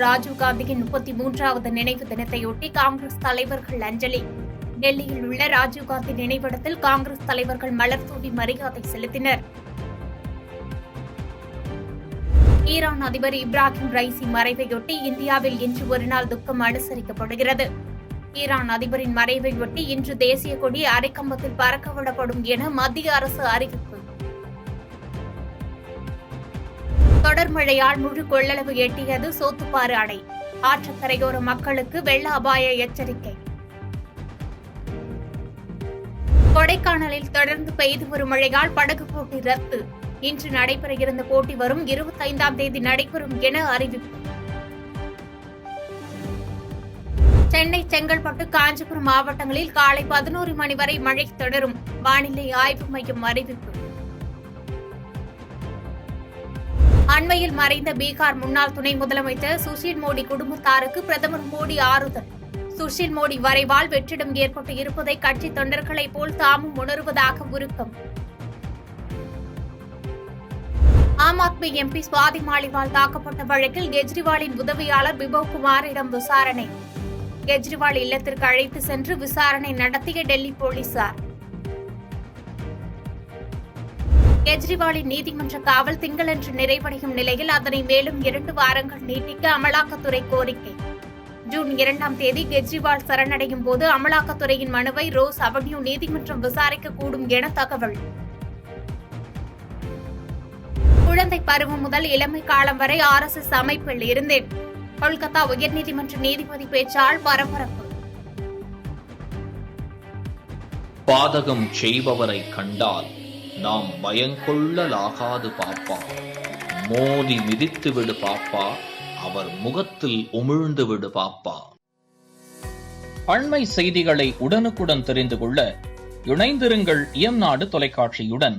ராஜீவ்காந்தியின் 33வது நினைவு தினத்தையொட்டி காங்கிரஸ் தலைவர்கள் அஞ்சலி. டெல்லியில் உள்ள ராஜீவ்காந்தி நினைவிடத்தில் காங்கிரஸ் தலைவர்கள் மலர் தூவி மரியாதை செலுத்தினர். ஈரான் அதிபர் இப்ராஹிம் ரைசி மறைவையொட்டி இந்தியாவில் இன்று ஒருநாள் துக்கம் அனுசரிக்கப்படுகிறது. ஈரான் அதிபரின் மறைவையொட்டி இன்று தேசிய கொடி அரைக்கம்பத்தில் பறக்கவிடப்படும் என மத்திய அரசு அறிவிப்பு. தொடர் மழையால் முழு கொள்ளளவு எட்டியது சோத்துப்பாறு அணை. ஆற்றக்கரையோர மக்களுக்கு வெள்ள அபாய எச்சரிக்கை. கொடைக்கானலில் தொடர்ந்து பெய்து வரும் மழையால் படகு போட்டி ரத்து. இன்று நடைபெற இருந்த போட்டி வரும் 25ஆம் தேதி நடைபெறும் என அறிவிப்பு. சென்னை, செங்கல்பட்டு, காஞ்சிபுரம் மாவட்டங்களில் காலை 11 மணி வரை மழை தொடரும். வானிலை ஆய்வு மையம் அறிவிப்பு. அண்மையில் மறைந்த பீகார் முன்னாள் துணை முதலமைச்சர் சுஷில் மோடி குடும்பத்தாருக்கு பிரதமர் மோடி ஆறுதல். சுஷில் மோடி வரைவால் வெற்றிடம் ஏற்பட்டு இருப்பதை கட்சி தொண்டர்களைப் போல் தாமும் உணர்வதாக உருக்கம். ஆம் ஆத்மி எம்பி சுவாதி மாலிவால் தாக்கப்பட்ட வழக்கில் கெஜ்ரிவாலின் உதவியாளர் பிபவ் குமாரிடம் விசாரணை. கெஜ்ரிவால் இல்லத்திற்கு அழைத்து சென்று விசாரணை நடத்திய டெல்லி போலீசார். கெஜ்ரிவாலின் நீதிமன்ற காவல் திங்களன்று நிறைவடையும் நிலையில் அதனை மேலும் 2 வாரங்கள் நீட்டிக்க அமலாக்கத்துறை கோரிக்கை. ஜூன் 2ஆம் தேதி கெஜ்ரிவால் சரணடையும் போது அமலாக்கத்துறையின் மனுவை ரோஸ் அவென்யூ நீதிமன்றம் விசாரிக்கக்கூடும் என தகவல். குழந்தை பருவம் முதல் இளமை காலம் வரை RSS அமைப்பில் இருந்தேன். கொல்கத்தா உயர்நீதிமன்ற நீதிபதி பேச்சால் பரபரப்பு. பாதகம் செய்பவரை கண்டால் நாம் பயங்கொள்ளலாகாது பாப்பா. மோதி மிதித்து விடு பாப்பா, அவர் முகத்தில் உமிழ்ந்து விடு பாப்பா. அண்மை செய்திகளை உடனுக்குடன் தெரிந்து கொள்ள இணைந்திருங்கள் இயம்நாடு தொலைக்காட்சியுடன்.